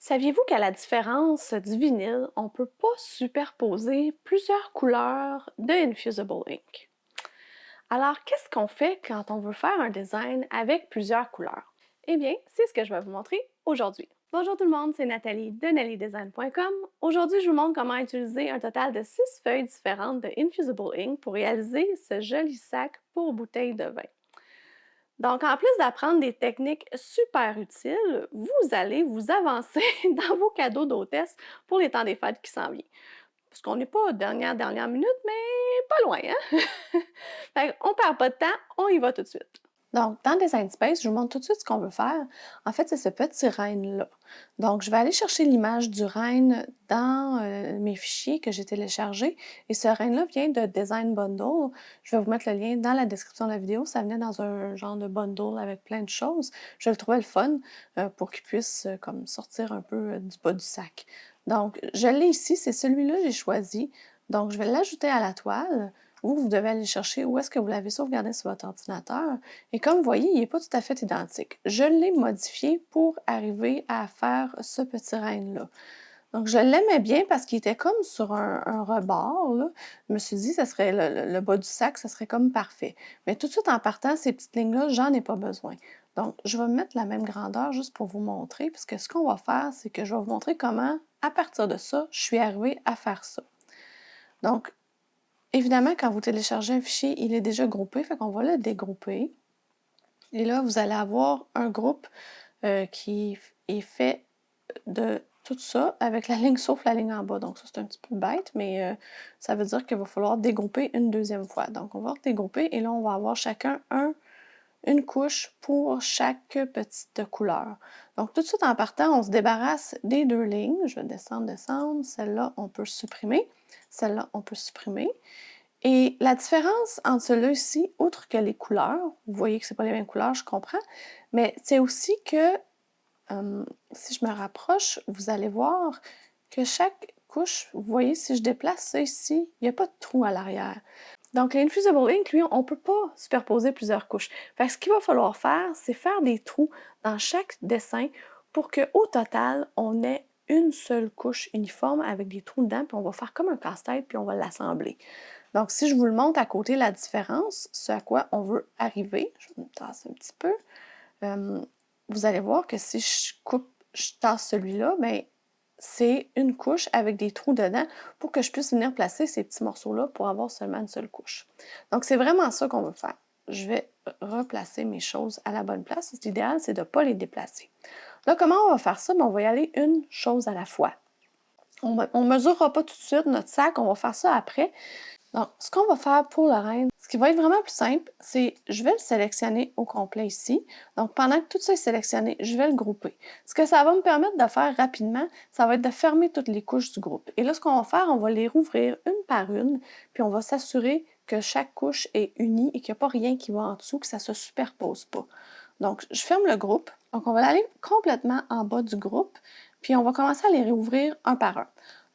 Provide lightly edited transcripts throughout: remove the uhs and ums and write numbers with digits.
Saviez-vous qu'à la différence du vinyle, on ne peut pas superposer plusieurs couleurs de Infusible Ink? Alors, qu'est-ce qu'on fait quand on veut faire un design avec plusieurs couleurs? Eh bien, c'est ce que je vais vous montrer aujourd'hui. Bonjour tout le monde, c'est Nathalie de nellydesign.com. Aujourd'hui, je vous montre comment utiliser un total de 6 feuilles différentes de Infusible Ink pour réaliser ce joli sac pour bouteille de vin. Donc, en plus d'apprendre des techniques super utiles, vous allez vous avancer dans vos cadeaux d'hôtesse pour les temps des fêtes qui s'en viennent. Parce qu'on n'est pas aux dernière minute, mais pas loin, hein? Fait on perd pas de temps, on y va tout de suite. Donc, dans Design Space, je vous montre tout de suite ce qu'on veut faire. En fait, c'est ce petit renne-là. Donc, je vais aller chercher l'image du renne dans mes fichiers que j'ai téléchargés. Et ce renne-là vient de Design Bundle. Je vais vous mettre le lien dans la description de la vidéo. Ça venait dans un genre de bundle avec plein de choses. Je le trouvais le fun pour qu'il puisse comme sortir un peu du bas du sac. Donc, je l'ai ici, c'est celui-là que j'ai choisi. Donc, je vais l'ajouter à la toile. Vous devez aller chercher où est-ce que vous l'avez sauvegardé sur votre ordinateur. Et comme vous voyez, il n'est pas tout à fait identique. Je l'ai modifié pour arriver à faire ce petit renne-là. Donc, je l'aimais bien parce qu'il était comme sur un rebord, là. Je me suis dit, ça serait le bas du sac, ça serait comme parfait. Mais tout de suite, en partant, ces petites lignes-là, j'en ai pas besoin. Donc, je vais mettre la même grandeur juste pour vous montrer, parce que ce qu'on va faire, c'est que je vais vous montrer comment, à partir de ça, je suis arrivée à faire ça. Donc, évidemment, quand vous téléchargez un fichier, il est déjà groupé, fait qu'on va le dégrouper. Et là, vous allez avoir un groupe qui est fait de tout ça avec la ligne sauf la ligne en bas. Donc ça, c'est un petit peu bête, mais ça veut dire qu'il va falloir dégrouper une deuxième fois. Donc on va dégrouper et là, on va avoir chacun une couche pour chaque petite couleur. Donc tout de suite en partant, on se débarrasse des deux lignes. Je vais descendre. Celle-là, on peut supprimer. Celle-là, on peut supprimer. Et la différence entre ceux-là ici, outre que les couleurs, vous voyez que ce pas les mêmes couleurs, je comprends, mais c'est aussi que, si je me rapproche, vous allez voir que chaque couche, vous voyez, si je déplace ça ici, il n'y a pas de trou à l'arrière. Donc, l'Infusible Ink, lui, on ne peut pas superposer plusieurs couches. Fait que ce qu'il va falloir faire, c'est faire des trous dans chaque dessin pour qu'au total, on ait une seule couche uniforme avec des trous dedans, puis on va faire comme un casse-tête, puis on va l'assembler. Donc, si je vous le montre à côté, la différence, ce à quoi on veut arriver, je me tasse un petit peu, vous allez voir que si je tasse celui-là, bien, c'est une couche avec des trous dedans pour que je puisse venir placer ces petits morceaux-là pour avoir seulement une seule couche. Donc, c'est vraiment ça qu'on veut faire. Je vais replacer mes choses à la bonne place. L'idéal, c'est de ne pas les déplacer. Là, comment on va faire ça? Bien, on va y aller une chose à la fois. On ne mesurera pas tout de suite notre sac, on va faire ça après. Donc, ce qu'on va faire pour le renne, ce qui va être vraiment plus simple, c'est je vais le sélectionner au complet ici. Donc, pendant que tout ça est sélectionné, je vais le grouper. Ce que ça va me permettre de faire rapidement, ça va être de fermer toutes les couches du groupe. Et là, ce qu'on va faire, on va les rouvrir une par une, puis on va s'assurer que chaque couche est unie et qu'il n'y a pas rien qui va en dessous, que ça ne se superpose pas. Donc, je ferme le groupe. Donc, on va aller complètement en bas du groupe, puis on va commencer à les réouvrir un par un.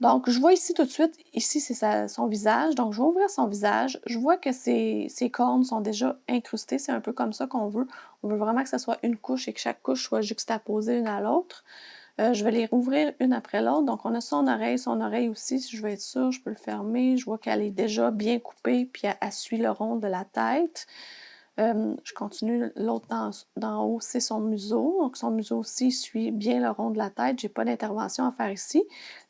Donc, je vois ici tout de suite, ici c'est son visage, donc je vais ouvrir son visage. Je vois que ses cornes sont déjà incrustées, c'est un peu comme ça qu'on veut. On veut vraiment que ce soit une couche et que chaque couche soit juxtaposée une à l'autre. Je vais les rouvrir une après l'autre. Donc, on a son oreille aussi, si je veux être sûre, je peux le fermer. Je vois qu'elle est déjà bien coupée, puis elle suit le rond de la tête. Je continue, l'autre d'en haut, c'est son museau. Donc, son museau aussi suit bien le rond de la tête. Je n'ai pas d'intervention à faire ici.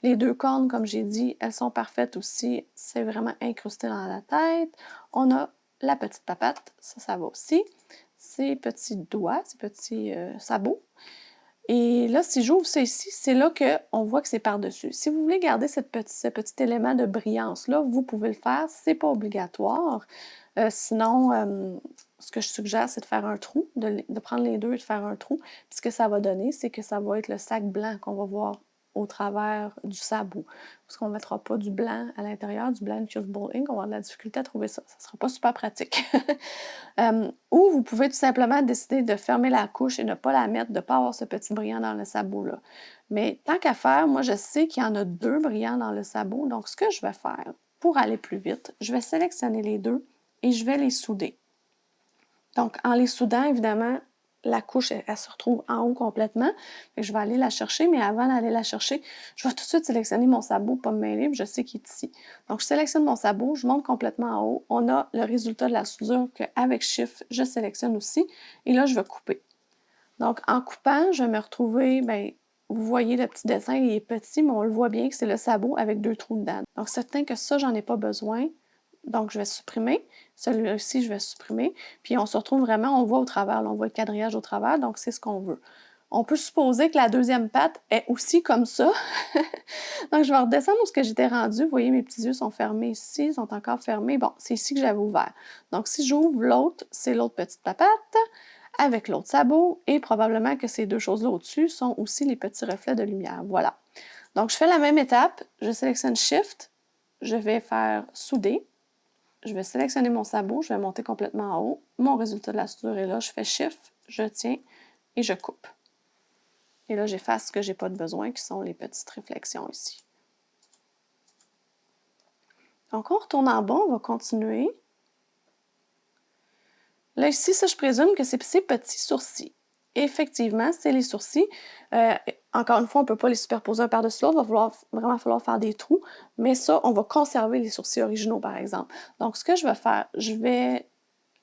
Les deux cornes, comme j'ai dit, elles sont parfaites aussi. C'est vraiment incrusté dans la tête. On a la petite papate, ça va aussi. Ses petits doigts, ses petits sabots. Et là, si j'ouvre ça ici, c'est là qu'on voit que c'est par-dessus. Si vous voulez garder ce petit élément de brillance-là, vous pouvez le faire. Ce n'est pas obligatoire. Sinon, ce que je suggère, c'est de faire un trou, de prendre les deux et de faire un trou. Puis ce que ça va donner, c'est que ça va être le sac blanc qu'on va voir au travers du sabot. Parce qu'on ne mettra pas du blanc à l'intérieur, du blanc Infusible Ink, on va avoir de la difficulté à trouver ça. Ça ne sera pas super pratique. Ou vous pouvez tout simplement décider de fermer la couche et de ne pas la mettre, de ne pas avoir ce petit brillant dans le sabot-là. Mais tant qu'à faire, moi je sais qu'il y en a deux brillants dans le sabot. Donc ce que je vais faire, pour aller plus vite, je vais sélectionner les deux et je vais les souder. Donc, en les soudant, évidemment, la couche, elle se retrouve en haut complètement. Fait que je vais aller la chercher, mais avant d'aller la chercher, je vais tout de suite sélectionner mon sabot, pas me mêler, puis je sais qu'il est ici. Donc, je sélectionne mon sabot, je monte complètement en haut. On a le résultat de la soudure qu'avec Shift, je sélectionne aussi. Et là, je vais couper. Donc, en coupant, je vais me retrouver, bien, vous voyez le petit dessin, il est petit, mais on le voit bien que c'est le sabot avec 2 trous dedans. Donc, certain que ça, j'en ai pas besoin. Donc, je vais supprimer. Celui-ci, je vais supprimer. Puis, on se retrouve vraiment, on voit au travers, là, on voit le quadrillage au travers, donc c'est ce qu'on veut. On peut supposer que la deuxième patte est aussi comme ça. Donc, je vais redescendre où j'étais rendue. Vous voyez, mes petits yeux sont fermés ici, ils sont encore fermés. Bon, c'est ici que j'avais ouvert. Donc, si j'ouvre l'autre, c'est l'autre petite papate avec l'autre sabot, et probablement que ces deux choses-là au-dessus sont aussi les petits reflets de lumière. Voilà. Donc, je fais la même étape. Je sélectionne Shift. Je vais faire souder. Je vais sélectionner mon sabot. Je vais monter complètement en haut. Mon résultat de la soudure est là. Je fais Shift, je tiens et je coupe. Et là, j'efface ce que je n'ai pas de besoin, qui sont les petites réflexions ici. Donc, on retourne en bas. On va continuer. Là, ici, ça, je présume que c'est ces petits sourcils. Effectivement, c'est les sourcils. Encore une fois, on ne peut pas les superposer un par-dessus l'autre. Il va vraiment falloir faire des trous. Mais ça, on va conserver les sourcils originaux, par exemple. Donc, ce que je vais faire, je vais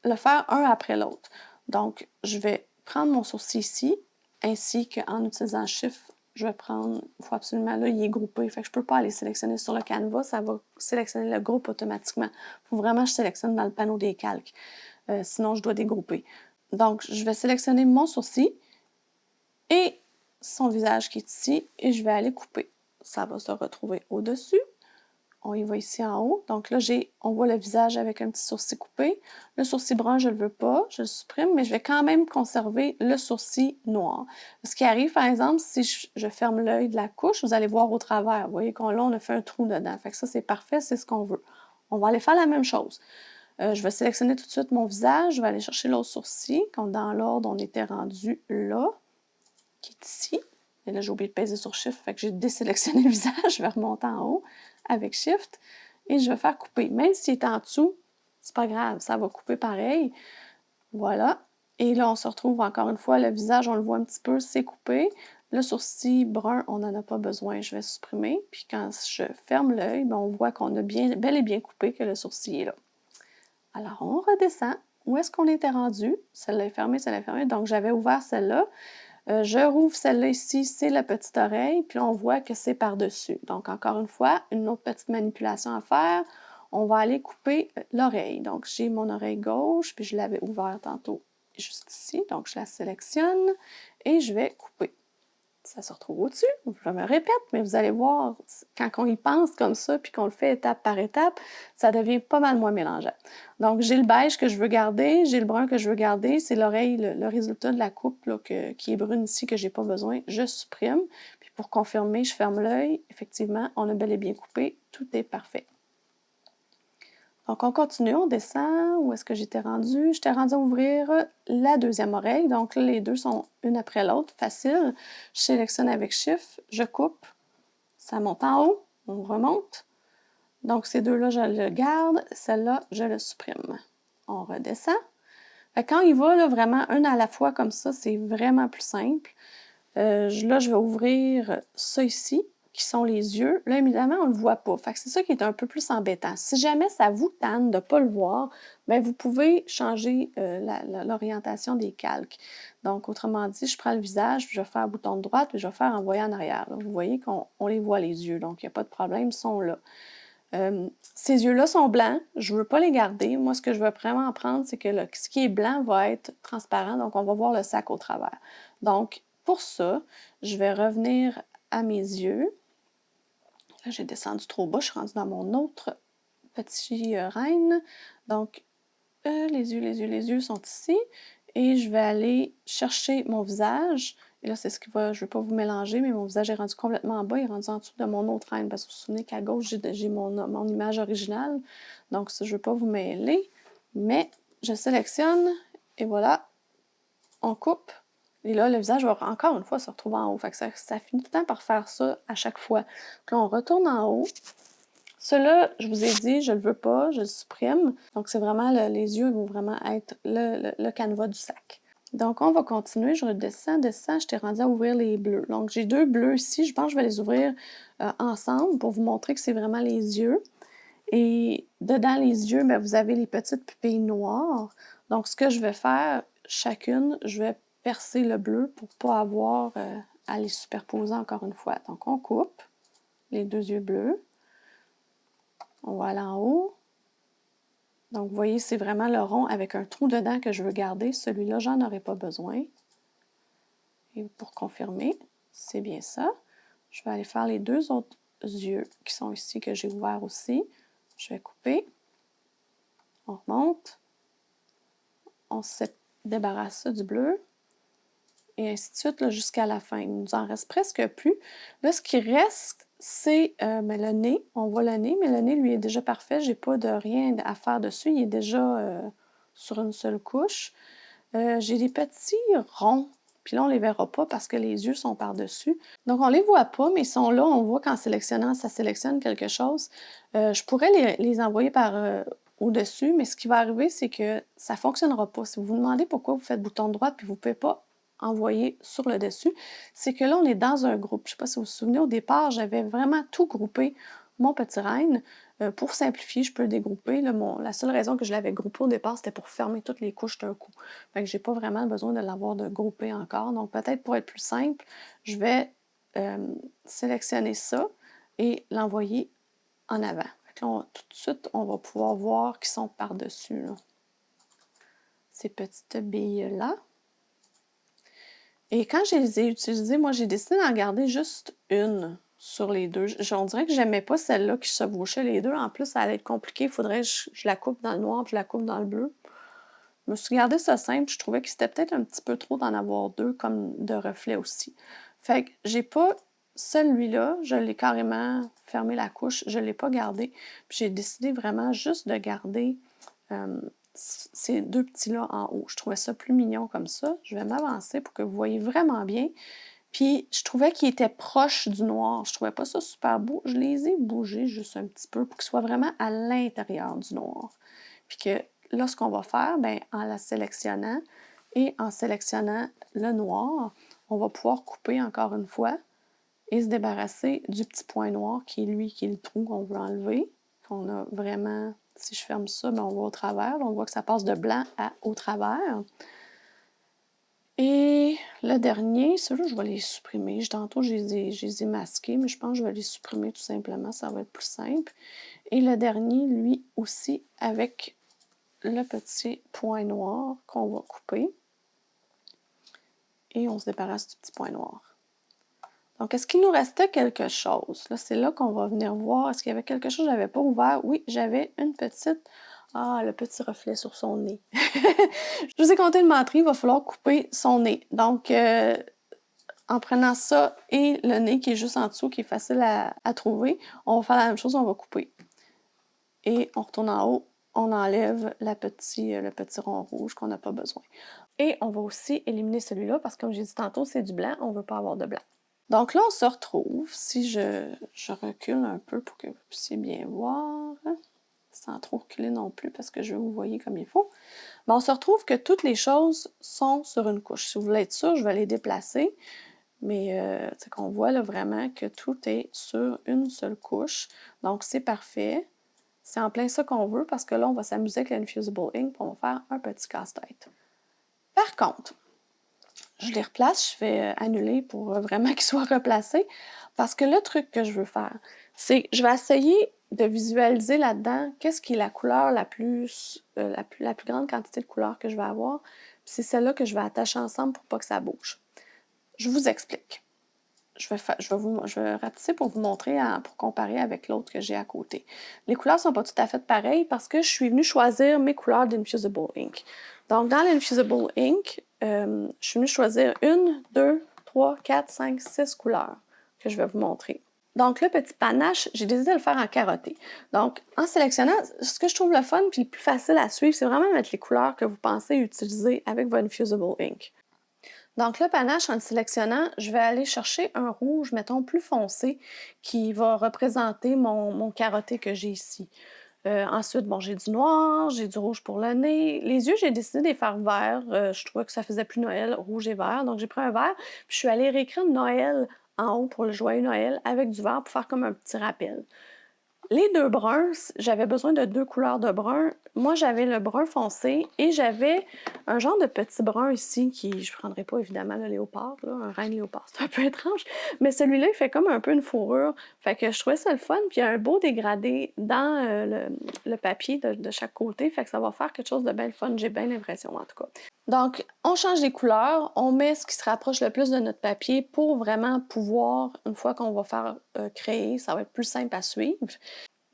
le faire un après l'autre. Donc, je vais prendre mon sourcil ici, ainsi qu'en utilisant Shift, je vais prendre, il faut absolument, là, il est groupé, fait que je ne peux pas aller sélectionner sur le canevas, ça va sélectionner le groupe automatiquement. Il faut vraiment que je sélectionne dans le panneau des calques. Sinon, je dois dégrouper. Donc, je vais sélectionner mon sourcil et son visage qui est ici et je vais aller couper. Ça va se retrouver au-dessus. On y va ici en haut. Donc là, on voit le visage avec un petit sourcil coupé. Le sourcil brun, je ne le veux pas, je le supprime, mais je vais quand même conserver le sourcil noir. Ce qui arrive, par exemple, si je ferme l'œil de la couche, vous allez voir au travers. Vous voyez qu'on là, on a fait un trou dedans. Fait que ça, c'est parfait, c'est ce qu'on veut. On va aller faire la même chose. Je vais sélectionner tout de suite mon visage. Je vais aller chercher l'autre sourcil. Comme dans l'ordre, on était rendu là, qui est ici. Et là, j'ai oublié de peser sur Shift, fait que j'ai désélectionné le visage. Je vais remonter en haut avec Shift et je vais faire couper. Même s'il est en dessous, c'est pas grave, ça va couper pareil. Voilà. Et là, on se retrouve encore une fois, le visage, on le voit un petit peu, c'est coupé. Le sourcil brun, on n'en a pas besoin, je vais supprimer. Puis quand je ferme l'œil, on voit qu'on a bel et bien coupé, que le sourcil est là. Alors, on redescend. Où est-ce qu'on était rendu? Celle-là est fermée, celle-là est fermée. Donc, j'avais ouvert celle-là. Je rouvre celle-là ici, c'est la petite oreille, puis là, on voit que c'est par-dessus. Donc, encore une fois, une autre petite manipulation à faire. On va aller couper l'oreille. Donc, j'ai mon oreille gauche, puis je l'avais ouverte tantôt juste ici. Donc, je la sélectionne et je vais couper. Ça se retrouve au-dessus. Je me répète, mais vous allez voir, quand on y pense comme ça, puis qu'on le fait étape par étape, ça devient pas mal moins mélangeant. Donc, j'ai le beige que je veux garder, j'ai le brun que je veux garder, c'est l'oreille, le résultat de la coupe là, qui est brune ici, que j'ai pas besoin, je supprime. Puis pour confirmer, je ferme l'œil. Effectivement, on a bel et bien coupé, tout est parfait. Donc, on continue, on descend. Où est-ce que j'étais rendue? J'étais rendue à ouvrir la deuxième oreille. Donc, là, les deux sont une après l'autre, facile. Je sélectionne avec Shift, je coupe. Ça monte en haut, on remonte. Donc, ces deux-là, je le garde. Celle-là, je le supprime. On redescend. Quand il va là, vraiment un à la fois comme ça, c'est vraiment plus simple. Là, je vais ouvrir ça ici, qui sont les yeux. Là, évidemment, on ne le voit pas. Fait que c'est ça qui est un peu plus embêtant. Si jamais ça vous tente de ne pas le voir, bien, vous pouvez changer l'orientation des calques. Donc, autrement dit, je prends le visage, puis je vais faire bouton de droite, puis je vais faire envoyer en arrière. Là, vous voyez qu'on les voit, les yeux. Donc, il n'y a pas de problème, ils sont là. Ces yeux-là sont blancs. Je ne veux pas les garder. Moi, ce que je veux vraiment prendre, c'est que ce qui est blanc va être transparent. Donc, on va voir le sac au travers. Donc, pour ça, je vais revenir à mes yeux. Là, j'ai descendu trop bas, je suis rendue dans mon autre petit reine. Donc, les yeux sont ici. Et je vais aller chercher mon visage. Et là, c'est ce qui va, je ne veux pas vous mélanger, mais mon visage est rendu complètement en bas, il est rendu en dessous de mon autre reine. Parce que vous vous souvenez qu'à gauche, j'ai mon image originale. Donc, ça, je ne veux pas vous mêler. Mais je sélectionne et voilà, on coupe. Et là, le visage va encore une fois se retrouver en haut. Fait que ça finit tout le temps par faire ça à chaque fois. Puis là, on retourne en haut. Celui-là, je vous ai dit, je ne le veux pas, je le supprime. Donc, c'est vraiment, les yeux vont vraiment être le canevas du sac. Donc, on va continuer. Je redescends, descends, je t'ai rendu à ouvrir les bleus. Donc, j'ai 2 bleus ici. Je pense que je vais les ouvrir ensemble pour vous montrer que c'est vraiment les yeux. Et dedans les yeux, bien, vous avez les petites pupilles noires. Donc, ce que je vais faire, chacune, je vais percer le bleu pour ne pas avoir à les superposer encore une fois. Donc, on coupe les 2 yeux bleus. On va aller en haut. Donc, vous voyez, c'est vraiment le rond avec un trou dedans que je veux garder. Celui-là, j'en aurai pas besoin. Et pour confirmer, c'est bien ça. Je vais aller faire les 2 autres yeux qui sont ici, que j'ai ouverts aussi. Je vais couper. On remonte. On se débarrasse ça du bleu. Et ainsi de suite jusqu'à la fin. Il nous en reste presque plus. Là, ce qui reste, c'est le nez. On voit le nez, mais le nez, lui, est déjà parfait. J'ai pas de rien à faire dessus. Il est déjà sur une seule couche. J'ai des petits ronds. Puis là, on ne les verra pas parce que les yeux sont par-dessus. Donc, on ne les voit pas, mais ils sont là. On voit qu'en sélectionnant, ça sélectionne quelque chose. Je pourrais les envoyer par au-dessus, mais ce qui va arriver, c'est que ça ne fonctionnera pas. Si vous vous demandez pourquoi vous faites bouton droit puis vous ne pouvez pas envoyer sur le dessus, c'est que là, on est dans un groupe. Je ne sais pas si vous vous souvenez, au départ, j'avais vraiment tout groupé, mon petit renne. Pour simplifier, je peux le dégrouper. Là, la seule raison que je l'avais groupé au départ, c'était pour fermer toutes les couches d'un coup. Fait que je n'ai pas vraiment besoin de l'avoir de groupé encore. Donc, peut-être pour être plus simple, je vais sélectionner ça et l'envoyer en avant. Fait que là, tout de suite, on va pouvoir voir qu'ils sont par-dessus, ces petites billes-là. Et quand je les ai utilisées, moi, j'ai décidé d'en garder juste une sur les 2. On dirait que j'aimais pas celle-là qui chevauchait les 2. En plus, ça allait être compliqué. Il faudrait que je la coupe dans le noir puis je la coupe dans le bleu. Je me suis gardé ça simple. Je trouvais que c'était peut-être un petit peu trop d'en avoir 2 comme de reflets aussi. Fait que j'ai pas celui-là. Je l'ai carrément fermé la couche. Je l'ai pas gardé. Puis j'ai décidé vraiment juste de garder ces 2 petits-là en haut. Je trouvais ça plus mignon comme ça. Je vais m'avancer pour que vous voyez vraiment bien. Puis, je trouvais qu'ils étaient proches du noir. Je trouvais pas ça super beau. Je les ai bougés juste un petit peu pour qu'ils soient vraiment à l'intérieur du noir. Puis que là, ce qu'on va faire, bien, en la sélectionnant et en sélectionnant le noir, on va pouvoir couper encore une fois et se débarrasser du petit point noir qui est lui, qui est le trou qu'on veut enlever. On a vraiment, si je ferme ça, bien, on voit au travers. Là, on voit que ça passe de blanc à au travers. Et le dernier, ceux-là, je vais les supprimer. Tantôt, je les ai masqués, mais je pense que je vais les supprimer tout simplement. Ça va être plus simple. Et le dernier, lui aussi, avec le petit point noir qu'on va couper. Et on se débarrasse du petit point noir. Donc, est-ce qu'il nous restait quelque chose? Là, c'est là qu'on va venir voir. Est-ce qu'il y avait quelque chose que je n'avais pas ouvert? Oui, j'avais une petite... Ah, le petit reflet sur son nez. Je vous ai compté une menterie, il va falloir couper son nez. Donc, en prenant ça et le nez qui est juste en dessous, qui est facile à trouver, on va faire la même chose, on va couper. Et on retourne en haut, on enlève le petit rond rouge qu'on n'a pas besoin. Et on va aussi éliminer celui-là parce que, comme j'ai dit tantôt, c'est du blanc, on ne veut pas avoir de blanc. Donc là, on se retrouve, si je recule un peu pour que vous puissiez bien voir, sans trop reculer non plus parce que je veux que vous voyez comme il faut. Mais on se retrouve que toutes les choses sont sur une couche. Si vous voulez être sûr, je vais les déplacer. Mais c'est qu'on voit là, vraiment que tout est sur une seule couche. Donc, c'est parfait. C'est en plein ça qu'on veut parce que là, on va s'amuser avec l'Infusible Ink et on va faire un petit casse-tête. Par contre, je les replace, je fais annuler pour vraiment qu'ils soient replacés parce que le truc que je veux faire, c'est que je vais essayer de visualiser là-dedans qu'est-ce qui est la couleur la plus grande quantité de couleurs que je vais avoir. C'est celle-là que je vais attacher ensemble pour pas que ça bouge. Je vous explique. Je vais rapetisser pour vous montrer, pour comparer avec l'autre que j'ai à côté. Les couleurs ne sont pas tout à fait pareilles parce que je suis venue choisir mes couleurs d'Infusible Ink. Donc, dans l'Infusible Ink, je suis venue choisir 1, 2, 3, 4, 5, 6 couleurs que je vais vous montrer. Donc, le petit panache, j'ai décidé de le faire en carotté. Donc, en sélectionnant, ce que je trouve le fun et le plus facile à suivre, c'est vraiment mettre les couleurs que vous pensez utiliser avec votre Infusible Ink. Donc, le panache, en le sélectionnant, je vais aller chercher un rouge, mettons, plus foncé, qui va représenter mon carotté que j'ai ici. Ensuite, bon, j'ai du noir, j'ai du rouge pour le nez. Les yeux, j'ai décidé de les faire verts. Je trouvais que ça faisait plus Noël, rouge et vert. Donc, j'ai pris un vert. Puis, je suis allée réécrire Noël en haut pour le joyeux Noël avec du vert pour faire comme un petit rappel. Les deux bruns, j'avais besoin de deux couleurs de brun. Moi, j'avais le brun foncé et j'avais un genre de petit brun ici qui, je ne prendrais pas évidemment le léopard, là, un reine léopard, c'est un peu étrange, mais celui-là, il fait comme un peu une fourrure. Fait que je trouvais ça le fun, puis il y a un beau dégradé dans le papier de chaque côté, fait que ça va faire quelque chose de bien le fun, j'ai bien l'impression en tout cas. Donc, on change les couleurs, on met ce qui se rapproche le plus de notre papier pour vraiment pouvoir, une fois qu'on va faire créer, ça va être plus simple à suivre.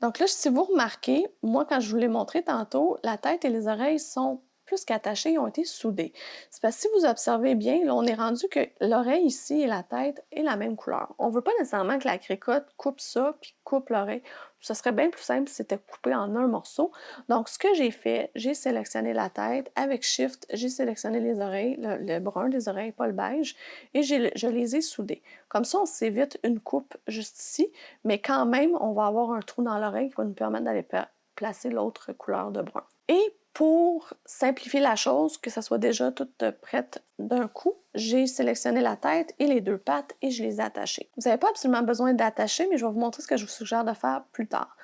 Donc là, si vous remarquez, moi, quand je vous l'ai montré tantôt, la tête et les oreilles sont plus qu'attachées, ils ont été soudées. C'est parce que si vous observez bien, là, on est rendu que l'oreille ici et la tête est la même couleur. On ne veut pas nécessairement que la cricotte coupe ça puis coupe l'oreille. Ce serait bien plus simple si c'était coupé en un morceau. Donc, ce que j'ai fait, j'ai sélectionné la tête. Avec Shift, j'ai sélectionné les oreilles, le brun des oreilles, pas le beige, et je les ai soudées. Comme ça, on s'évite une coupe juste ici, mais quand même, on va avoir un trou dans l'oreille qui va nous permettre d'aller placer l'autre couleur de brun. Et pour simplifier la chose, que ça soit déjà toute prête d'un coup, j'ai sélectionné la tête et les deux pattes et je les ai attachées. Vous n'avez pas absolument besoin d'attacher, mais je vais vous montrer ce que je vous suggère de faire plus tard.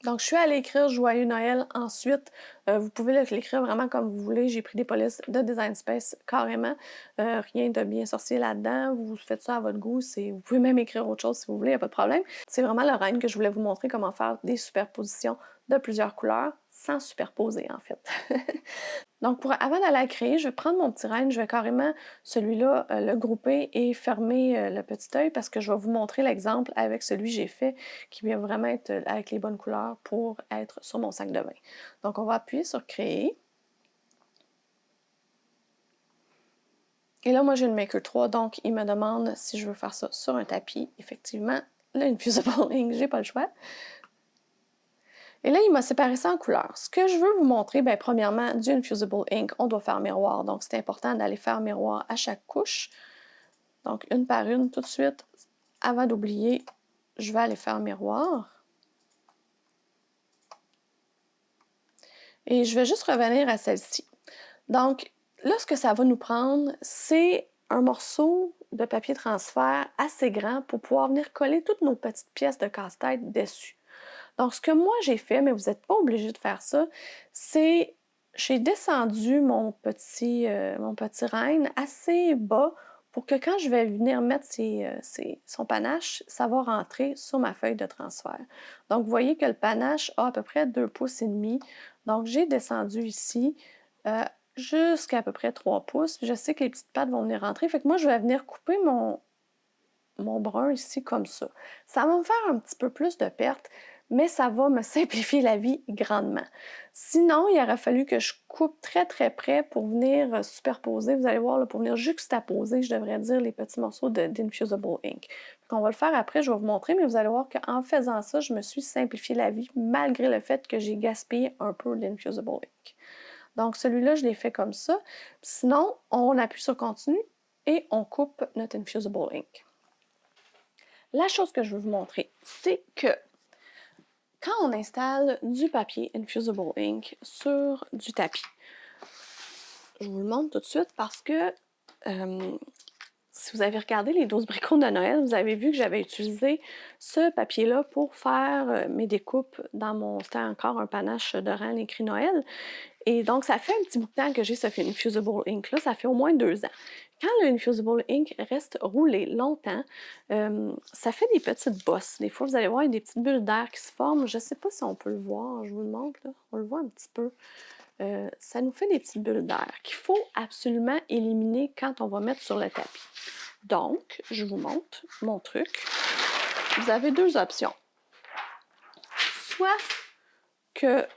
Donc, je suis allée écrire Joyeux Noël ensuite. Vous pouvez l'écrire vraiment comme vous voulez. J'ai pris des polices de Design Space carrément. Rien de bien sorcier là-dedans. Vous faites ça à votre goût. Vous pouvez même écrire autre chose si vous voulez, il n'y a pas de problème. C'est vraiment le règne que je voulais vous montrer comment faire des superpositions de plusieurs couleurs sans superposer en fait. Donc, avant d'aller la créer, je vais prendre mon petit renne, je vais carrément, celui-là, le grouper et fermer le petit œil parce que je vais vous montrer l'exemple avec celui que j'ai fait qui vient vraiment être avec les bonnes couleurs pour être sur mon sac de bain. Donc, on va appuyer sur Créer. Et là, moi, j'ai une Maker 3, donc il me demande si je veux faire ça sur un tapis. Effectivement, l'Infusible Ink, j'ai pas le choix. Et là, il m'a séparé ça en couleurs. Ce que je veux vous montrer, bien, premièrement, du Infusible Ink, on doit faire miroir. Donc, c'est important d'aller faire miroir à chaque couche. Donc, une par une, tout de suite. Avant d'oublier, je vais aller faire miroir. Et je vais juste revenir à celle-ci. Donc, là, ce que ça va nous prendre, c'est un morceau de papier transfert assez grand pour pouvoir venir coller toutes nos petites pièces de casse-tête dessus. Donc, ce que moi j'ai fait, mais vous n'êtes pas obligé de faire ça, c'est j'ai descendu mon petit renne assez bas pour que quand je vais venir mettre son panache, ça va rentrer sur ma feuille de transfert. Donc, vous voyez que le panache a à peu près 2 pouces et demi. Donc, j'ai descendu ici jusqu'à peu près 3 pouces. Je sais que les petites pattes vont venir rentrer. Fait que moi, je vais venir couper mon brun ici comme ça. Ça va me faire un petit peu plus de perte, mais ça va me simplifier la vie grandement. Sinon, il aurait fallu que je coupe très très près pour venir superposer. Vous allez voir, là, pour venir juxtaposer, je devrais dire, les petits morceaux d'Infusible Ink. On va le faire après, je vais vous montrer, mais vous allez voir qu'en faisant ça, je me suis simplifié la vie malgré le fait que j'ai gaspillé un peu d'Infusible Ink. Donc celui-là, je l'ai fait comme ça. Sinon, on appuie sur Continue et on coupe notre Infusible Ink. La chose que je veux vous montrer, c'est que quand on installe du papier Infusible Ink sur du tapis, je vous le montre tout de suite parce que si vous avez regardé les 12 bricots de Noël, vous avez vu que j'avais utilisé ce papier-là pour faire mes découpes dans mon... C'était encore un panache de reine écrit Noël. Et donc, ça fait un petit bout de temps que j'ai ce Infusible Ink-là, ça fait au moins 2 ans. Quand le Infusible Ink reste roulé longtemps, ça fait des petites bosses. Des fois, vous allez voir, il y a des petites bulles d'air qui se forment. Je ne sais pas si on peut le voir, je vous le montre, là. On le voit un petit peu. Ça nous fait des petites bulles d'air qu'il faut absolument éliminer quand on va mettre sur le tapis. Donc, je vous montre mon truc. Vous avez 2 options. Soit que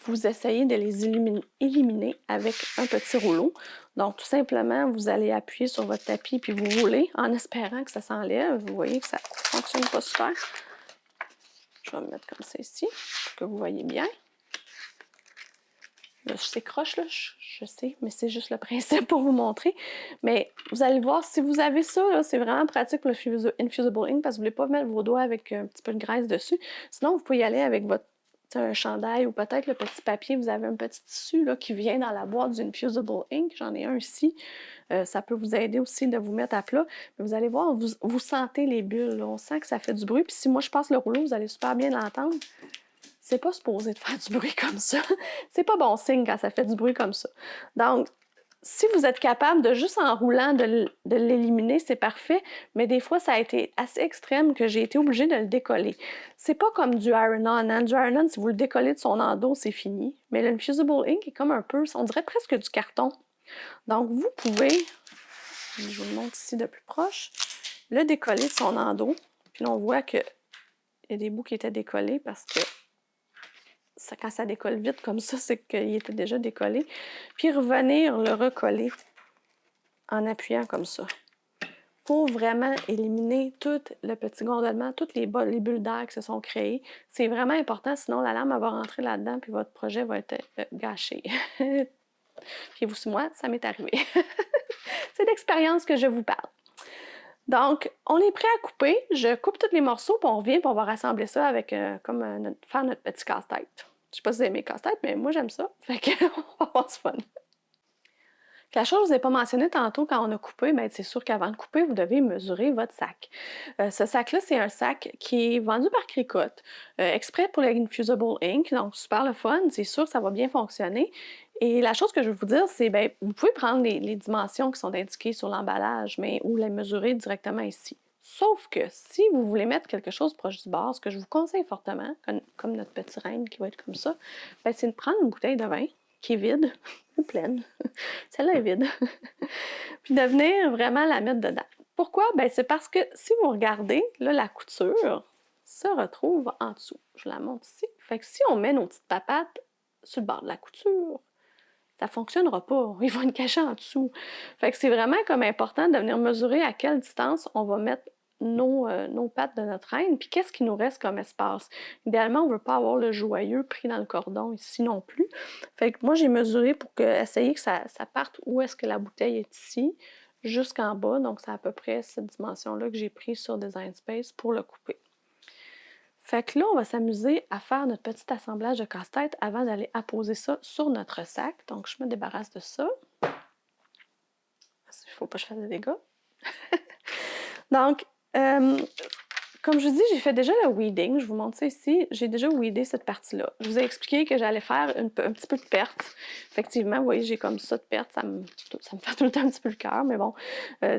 vous essayez de les éliminer avec un petit rouleau. Donc, tout simplement, vous allez appuyer sur votre tapis puis vous roulez en espérant que ça s'enlève. Vous voyez que ça ne fonctionne pas super. Je vais me mettre comme ça ici pour que vous voyez bien. Là, c'est croche, là, je sais, mais c'est juste le principe pour vous montrer. Mais vous allez voir, si vous avez ça, c'est vraiment pratique pour le Infusible Ink parce que vous ne voulez pas mettre vos doigts avec un petit peu de graisse dessus. Sinon, vous pouvez y aller avec votre un chandail ou peut-être le petit papier, vous avez un petit tissu là, qui vient dans la boîte du Infusible Ink. J'en ai un ici. Ça peut vous aider aussi de vous mettre à plat. Mais vous allez voir, vous sentez les bulles. Là. On sent que ça fait du bruit. Puis si moi je passe le rouleau, vous allez super bien l'entendre. C'est pas supposé de faire du bruit comme ça. C'est pas bon signe quand ça fait du bruit comme ça. Donc, si vous êtes capable de juste en roulant de l'éliminer, c'est parfait, mais des fois, ça a été assez extrême que j'ai été obligée de le décoller. C'est pas comme du Iron-On. Hein? Du Iron-On, si vous le décollez de son endos, c'est fini. Mais l'Infusible Ink est comme un peu, on dirait presque du carton. Donc, vous pouvez, je vous le montre ici de plus proche, le décoller de son endos. Puis là, on voit qu'il y a des bouts qui étaient décollés parce que quand ça décolle vite comme ça, c'est qu'il était déjà décollé. Puis revenir le recoller en appuyant comme ça pour vraiment éliminer tout le petit gondolement, toutes les bulles d'air qui se sont créées. C'est vraiment important, sinon la lame va rentrer là-dedans puis votre projet va être gâché. Fiez-vous sur moi, ça m'est arrivé. C'est d'expérience que je vous parle. Donc, on est prêt à couper. Je coupe tous les morceaux, puis on revient, puis on va rassembler ça avec, faire notre petit casse-tête. Je sais pas si vous aimez casse-tête, mais moi, j'aime ça. Fait qu'on va avoir du fun. La chose que je vous ai pas mentionné tantôt quand on a coupé, bien, c'est sûr qu'avant de couper, vous devez mesurer votre sac. Ce sac-là, c'est un sac qui est vendu par Cricut, exprès pour l'Infusible Ink, donc super le fun, c'est sûr que ça va bien fonctionner. Et la chose que je veux vous dire, c'est bien, vous pouvez prendre les dimensions qui sont indiquées sur l'emballage, mais ou les mesurer directement ici. Sauf que si vous voulez mettre quelque chose proche du bord, ce que je vous conseille fortement, comme notre petit reine qui va être comme ça, bien, c'est de prendre une bouteille de vin qui est vide, ou pleine, celle-là est vide, puis de venir vraiment la mettre dedans. Pourquoi? Bien, c'est parce que si vous regardez, là, la couture se retrouve en dessous. Je la montre ici. Fait que si on met nos petites papates sur le bord de la couture, ça ne fonctionnera pas. Ils vont être cachés en dessous. Fait que c'est vraiment comme important de venir mesurer à quelle distance on va mettre nos pattes de notre reine, puis qu'est-ce qui nous reste comme espace. Idéalement, on ne veut pas avoir le joyeux pris dans le cordon ici non plus. Fait que moi, j'ai mesuré pour essayer que ça parte où est-ce que la bouteille est ici, jusqu'en bas. Donc, c'est à peu près cette dimension-là que j'ai prise sur Design Space pour le couper. Fait que là, on va s'amuser à faire notre petit assemblage de casse-tête avant d'aller apposer ça sur notre sac. Donc, je me débarrasse de ça. Il ne faut pas que je fasse de dégâts. Donc, comme je vous dis, j'ai fait déjà le weeding. Je vous montre ça ici. J'ai déjà weedé cette partie-là. Je vous ai expliqué que j'allais faire un petit peu de perte. Effectivement, vous voyez, j'ai comme ça de perte. Ça me fait tout le temps un petit peu le cœur, mais bon,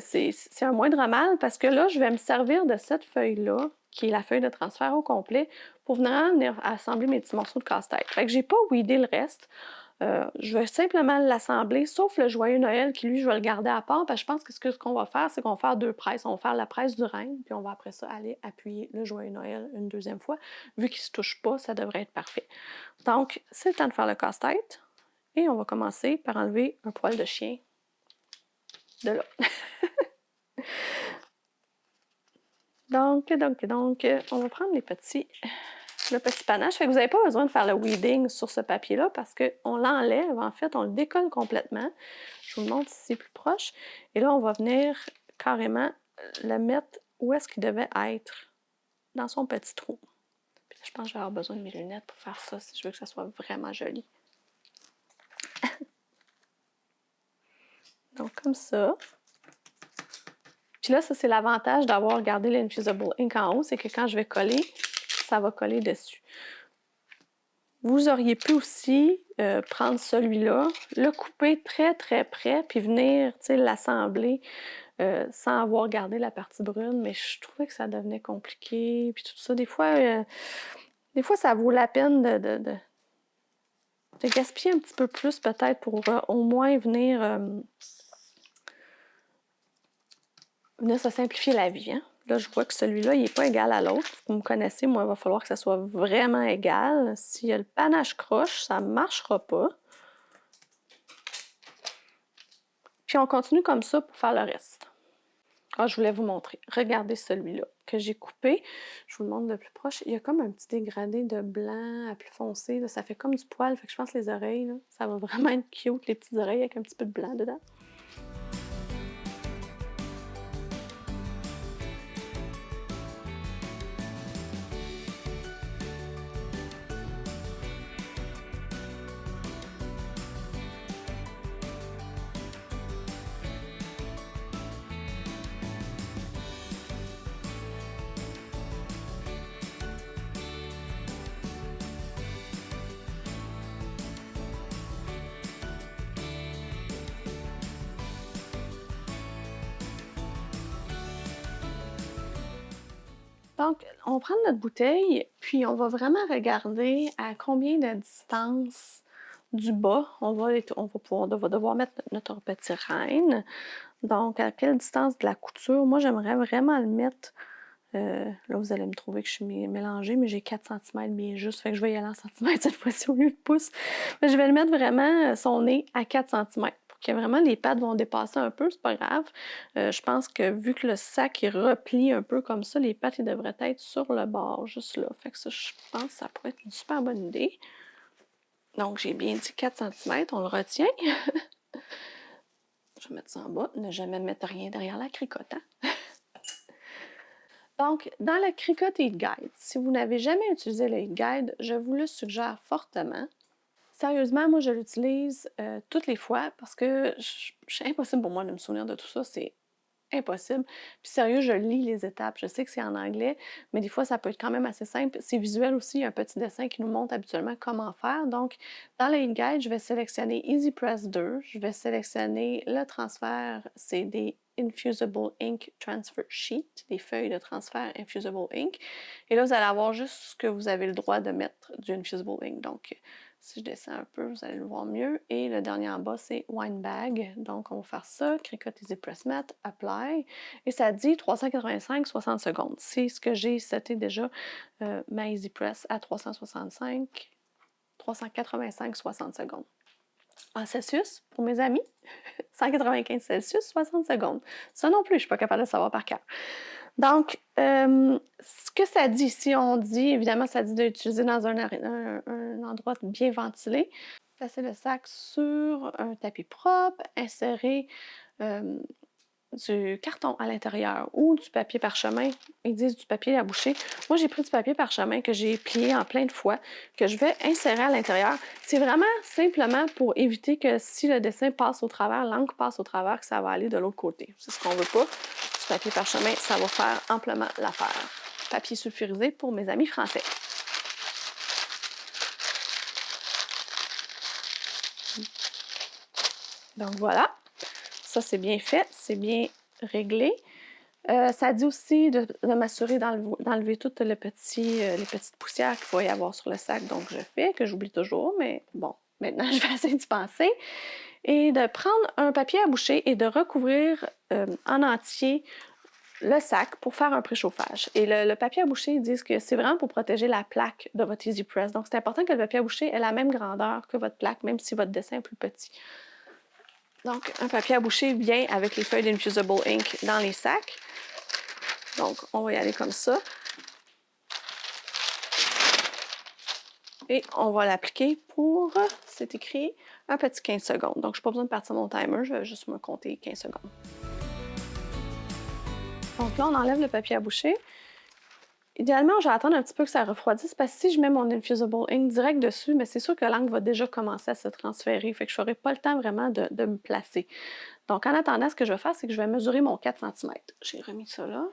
c'est un moindre mal parce que là, je vais me servir de cette feuille-là, qui est la feuille de transfert au complet, pour venir assembler mes petits morceaux de casse-tête. Fait que j'ai pas weedé le reste. Je vais simplement l'assembler, sauf le Joyeux Noël qui, lui, je vais le garder à part, parce que je pense que ce qu'on va faire, c'est qu'on va faire deux presses. On va faire la presse du reine, puis on va après ça aller appuyer le Joyeux Noël une deuxième fois. Vu qu'il ne se touche pas, ça devrait être parfait. Donc, c'est le temps de faire le casse-tête. Et on va commencer par enlever un poil de chien de là. Donc, on va prendre le petit panache. Fait que vous n'avez pas besoin de faire le weeding sur ce papier-là parce qu'on l'enlève, en fait, on le décolle complètement. Je vous le montre ici plus proche. Et là, on va venir carrément le mettre où est-ce qu'il devait être, dans son petit trou. Puis là, je pense que je vais avoir besoin de mes lunettes pour faire ça si je veux que ça soit vraiment joli. Donc, comme ça. Puis là, ça, c'est l'avantage d'avoir gardé l'Infusible Ink en haut, c'est que quand je vais coller, ça va coller dessus. Vous auriez pu aussi prendre celui-là, le couper très très près, puis venir l'assembler sans avoir gardé la partie brune, mais je trouvais que ça devenait compliqué, puis tout ça. Des fois, ça vaut la peine de gaspiller un petit peu plus peut-être pour au moins venir se simplifier la vie. Hein? Là, je vois que celui-là, il n'est pas égal à l'autre. Vous me connaissez, moi, il va falloir que ça soit vraiment égal. S'il y a le panache croche, ça ne marchera pas. Puis on continue comme ça pour faire le reste. Ah, je voulais vous montrer. Regardez celui-là que j'ai coupé. Je vous le montre de plus proche. Il y a comme un petit dégradé de blanc à plus foncé. Là. Ça fait comme du poil. Fait que je pense que les oreilles, là, ça va vraiment être cute, les petites oreilles avec un petit peu de blanc dedans. Donc, on prend notre bouteille, puis on va vraiment regarder à combien de distance du bas on va devoir mettre notre petit renne. Donc, à quelle distance de la couture? Moi, j'aimerais vraiment le mettre. Là, vous allez me trouver que je suis mélangée, mais j'ai 4 cm bien juste. Fait que je vais y aller en centimètres cette fois-ci au lieu de pouces. Mais je vais le mettre vraiment son nez à 4 cm. Pour que vraiment les pattes vont dépasser un peu, c'est pas grave. Je pense que vu que le sac est replie un peu comme ça, les pattes ils devraient être sur le bord, juste là. Fait que ça, je pense que ça pourrait être une super bonne idée. Donc, j'ai bien dit 4 cm, on le retient. Je vais mettre ça en bas. Ne jamais mettre rien derrière la cricotte, hein? Donc, dans le Cricut Heat Guide, si vous n'avez jamais utilisé le Heat Guide, je vous le suggère fortement. Sérieusement, moi, je l'utilise toutes les fois parce que c'est impossible pour moi de me souvenir de tout ça. C'est impossible. Puis sérieux, je lis les étapes. Je sais que c'est en anglais, mais des fois, ça peut être quand même assez simple. C'est visuel aussi. Il y a un petit dessin qui nous montre habituellement comment faire. Donc, dans le Heat Guide, je vais sélectionner Easy Press 2. Je vais sélectionner le transfert. C'est des Infusible Ink Transfer Sheet, des feuilles de transfert Infusible Ink. Et là, vous allez avoir juste ce que vous avez le droit de mettre du Infusible Ink. Donc, si je descends un peu, vous allez le voir mieux. Et le dernier en bas, c'est Wine Bag. Donc, on va faire ça. Cricut Easy Press Matte, Apply. Et ça dit 385, 60 secondes. C'est ce que j'ai seté déjà ma Easy Press à 365, 385, 60 secondes. En Celsius, pour mes amis, 195 Celsius, 60 secondes. Ça non plus, je ne suis pas capable de savoir par cœur. Donc, ce que ça dit, si on dit, évidemment, ça dit d'utiliser dans un endroit bien ventilé. Placer le sac sur un tapis propre, insérer du carton à l'intérieur ou du papier parchemin. Ils disent du papier à boucher. Moi, j'ai pris du papier parchemin que j'ai plié en plein de fois, que je vais insérer à l'intérieur. C'est vraiment simplement pour éviter que si le dessin passe au travers, l'encre passe au travers, que ça va aller de l'autre côté. C'est ce qu'on veut pas. Du papier parchemin, ça va faire amplement l'affaire. Papier sulfurisé pour mes amis français. Donc voilà. Ça, c'est bien fait, c'est bien réglé. Ça dit aussi de m'assurer d'enlever toutes les petites poussières qu'il va y avoir sur le sac. Donc, je fais, que j'oublie toujours, mais bon, maintenant, je vais essayer d'y penser. Et de prendre un papier à boucher et de recouvrir en entier le sac pour faire un préchauffage. Et le papier à boucher, ils disent que c'est vraiment pour protéger la plaque de votre Easy Press. Donc, c'est important que le papier à boucher ait la même grandeur que votre plaque, même si votre dessin est plus petit. Donc, un papier à boucher vient avec les feuilles d'Infusible Ink dans les sacs. Donc, on va y aller comme ça. Et on va l'appliquer pour, c'est écrit, un petit 15 secondes. Donc, je n'ai pas besoin de partir mon timer, je vais juste me compter 15 secondes. Donc là, on enlève le papier à boucher. Idéalement, je vais attendre un petit peu que ça refroidisse parce que si je mets mon Infusible Ink direct dessus, mais c'est sûr que l'encre va déjà commencer à se transférer. Fait que je n'aurai pas le temps vraiment de me placer. Donc, en attendant, ce que je vais faire, c'est que je vais mesurer mon 4 cm. J'ai remis ça là.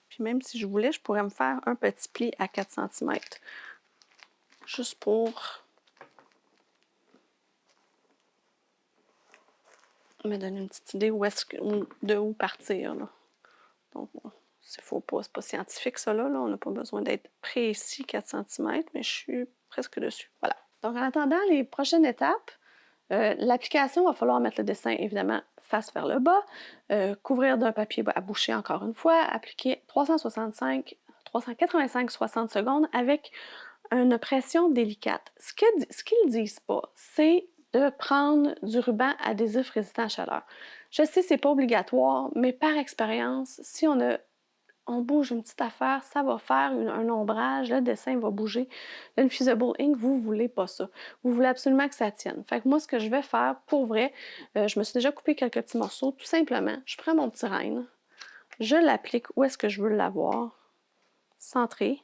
Puis même si je voulais, je pourrais me faire un petit pli à 4 cm. Juste pour me donner une petite idée de où partir. Là. Donc, bon, c'est pas scientifique ça là. On n'a pas besoin d'être précis 4 cm, mais je suis presque dessus. Voilà. Donc, en attendant les prochaines étapes, l'application, il va falloir mettre le dessin, évidemment, face vers le bas, couvrir d'un papier à boucher encore une fois, appliquer 385, 60 secondes avec une pression délicate. Ce qu'ils ne disent pas, c'est de prendre du ruban adhésif résistant à la chaleur. Je sais, c'est pas obligatoire, mais par expérience, si on bouge une petite affaire, ça va faire un ombrage, le dessin va bouger. L'Infusible Ink, vous ne voulez pas ça. Vous voulez absolument que ça tienne. Fait que moi, ce que je vais faire, pour vrai, je me suis déjà coupé quelques petits morceaux. Tout simplement, je prends mon petit renne, je l'applique où est-ce que je veux l'avoir, centré.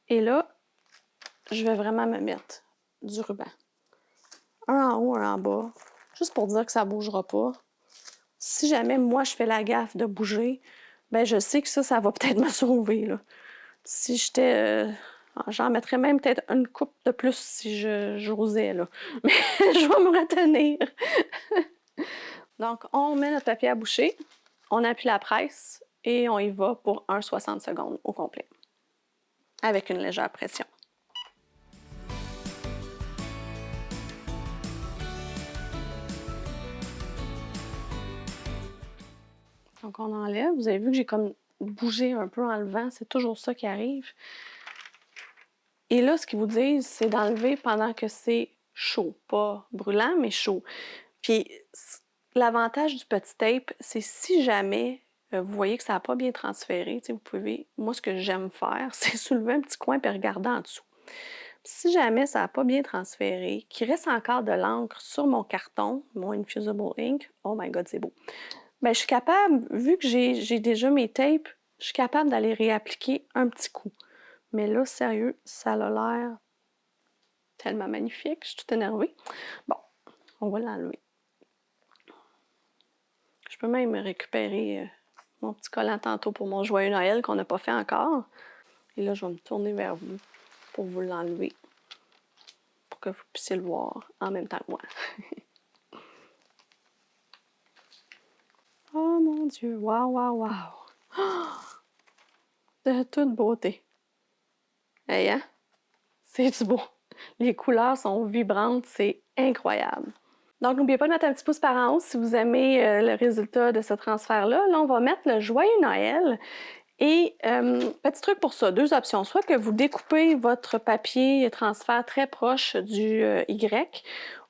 Et là, je vais vraiment me mettre du ruban. Un en haut, un en bas, juste pour dire que ça ne bougera pas. Si jamais moi, je fais la gaffe de bouger, ben je sais que ça va peut-être me sauver. Là. Si j'étais... j'en mettrais même peut-être une coupe de plus si j'osais, là. Mais je vais me retenir. Donc, on met notre papier à boucher, on appuie la presse et on y va pour un 60 secondes au complet, avec une légère pression. Donc on enlève, vous avez vu que j'ai comme bougé un peu en levant, c'est toujours ça qui arrive. Et là, ce qu'ils vous disent, c'est d'enlever pendant que c'est chaud, pas brûlant, mais chaud. Puis l'avantage du petit tape, c'est si jamais vous voyez que ça n'a pas bien transféré, vous pouvez, moi ce que j'aime faire, c'est soulever un petit coin et regarder en dessous. Si jamais ça n'a pas bien transféré, qu'il reste encore de l'encre sur mon carton, mon Infusable Ink, oh my god, c'est beau. Bien, je suis capable, vu que j'ai déjà mes tapes, je suis capable d'aller réappliquer un petit coup. Mais là, sérieux, ça a l'air tellement magnifique, je suis toute énervée. Bon, on va l'enlever. Je peux même récupérer mon petit collant tantôt pour mon joyeux Noël qu'on n'a pas fait encore. Et là, je vais me tourner vers vous pour vous l'enlever, pour que vous puissiez le voir en même temps que moi. Oh mon Dieu, waouh, waouh, waouh! De toute beauté. Hey, hein? C'est du beau. Les couleurs sont vibrantes, c'est incroyable. Donc, n'oubliez pas de mettre un petit pouce par en haut si vous aimez le résultat de ce transfert-là. Là, on va mettre le Joyeux Noël. Et petit truc pour ça, deux options. Soit que vous découpez votre papier transfert très proche du Y,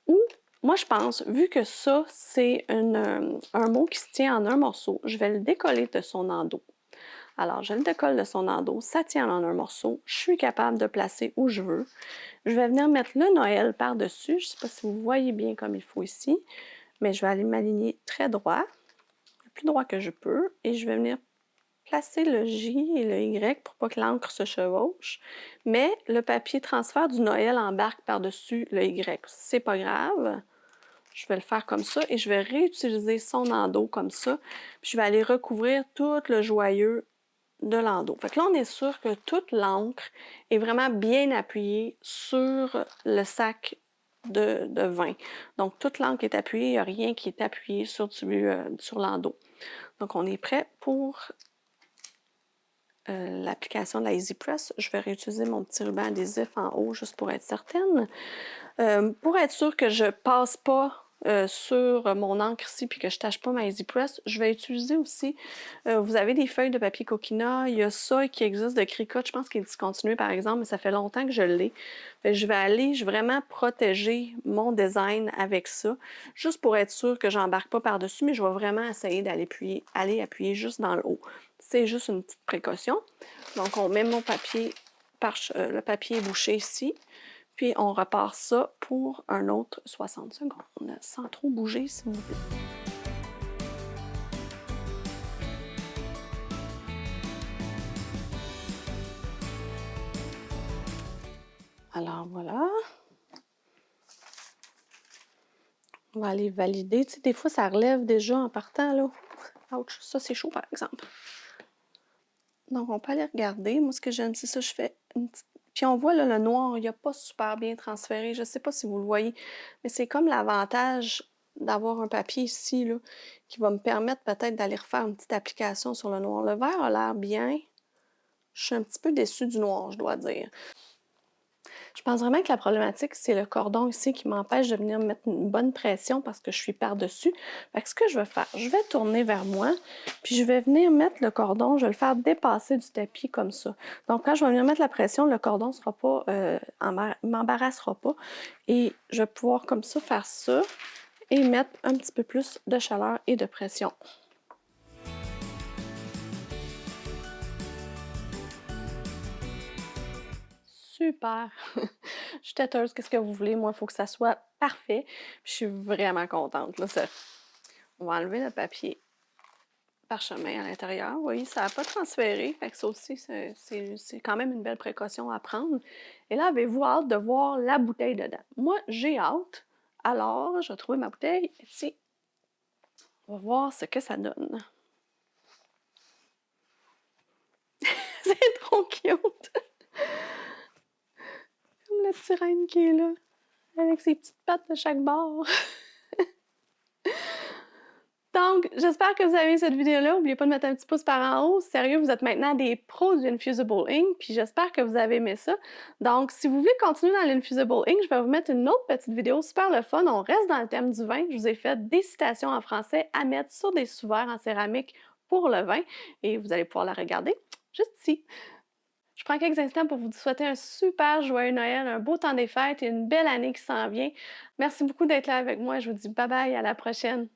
ou moi je pense, vu que ça, c'est un mot qui se tient en un morceau, je vais le décoller de son endos. Alors, je le décolle de son endos, ça tient en un morceau, je suis capable de placer où je veux. Je vais venir mettre le Noël par-dessus, je ne sais pas si vous voyez bien comme il faut ici, mais je vais aller m'aligner très droit, le plus droit que je peux, et je vais venir placer le J et le Y pour pas que l'encre se chevauche, mais le papier transfert du Noël embarque par-dessus le Y. C'est pas grave. Je vais le faire comme ça et je vais réutiliser son endos comme ça. Puis je vais aller recouvrir tout le joyeux de l'endos. Fait que là, on est sûr que toute l'encre est vraiment bien appuyée sur le sac de vin. Donc, toute l'encre est appuyée, il n'y a rien qui est appuyé sur l'endos. Donc, on est prêt pour l'application de la Easy Press. Je vais réutiliser mon petit ruban adhésif en haut juste pour être certaine. Pour être sûre que je ne passe pas sur mon encre ici puis que je ne tâche pas ma Easy Press, je vais utiliser aussi, vous avez des feuilles de papier coquina, il y a ça qui existe de Cricut, je pense qu'il est discontinué par exemple, mais ça fait longtemps que je l'ai. Je vais aller vraiment protéger mon design avec ça, juste pour être sûre que j'embarque pas par-dessus, mais je vais vraiment essayer d'aller appuyer juste dans le haut. C'est juste une petite précaution. Donc on met mon papier, le papier bouché ici. Puis on repart ça pour un autre 60 secondes, sans trop bouger, s'il vous plaît. Alors voilà. On va aller valider. Tu sais, des fois, ça relève déjà en partant, là. Ouch, ça, c'est chaud, par exemple. Donc, on peut aller regarder. Moi, ce que j'aime, c'est ça, je fais une petite... Puis on voit, là, le noir, il n'a pas super bien transféré. Je ne sais pas si vous le voyez, mais c'est comme l'avantage d'avoir un papier ici, là, qui va me permettre peut-être d'aller refaire une petite application sur le noir. Le vert a l'air bien. Je suis un petit peu déçue du noir, je dois dire. Je pense vraiment que la problématique, c'est le cordon ici qui m'empêche de venir mettre une bonne pression parce que je suis par-dessus. Fait que ce que je vais faire, je vais tourner vers moi, puis je vais venir mettre le cordon, je vais le faire dépasser du tapis comme ça. Donc, quand je vais venir mettre la pression, le cordon sera pas, m'embarrassera pas. Et je vais pouvoir comme ça faire ça et mettre un petit peu plus de chaleur et de pression. Super! Je suis têteuse, qu'est-ce que vous voulez? Moi, il faut que ça soit parfait. Puis je suis vraiment contente. Là, on va enlever le papier parchemin à l'intérieur. Vous voyez, ça n'a pas transféré. Fait que ça aussi, c'est quand même une belle précaution à prendre. Et là, avez-vous hâte de voir la bouteille dedans? Moi, j'ai hâte. Alors, je vais trouver ma bouteille ici. On va voir ce que ça donne. C'est trop cute! Comme la petite reine qui est là, avec ses petites pattes de chaque bord. Donc, j'espère que vous avez aimé cette vidéo-là. N'oubliez pas de mettre un petit pouce par en haut. Sérieux, vous êtes maintenant des pros du Infusible Ink, puis j'espère que vous avez aimé ça. Donc, si vous voulez continuer dans l'Infusible Ink, je vais vous mettre une autre petite vidéo super le fun. On reste dans le thème du vin. Je vous ai fait des citations en français à mettre sur des sous-verts en céramique pour le vin et vous allez pouvoir la regarder juste ici. Je prends quelques instants pour vous souhaiter un super joyeux Noël, un beau temps des fêtes et une belle année qui s'en vient. Merci beaucoup d'être là avec moi. Je vous dis bye bye, à la prochaine.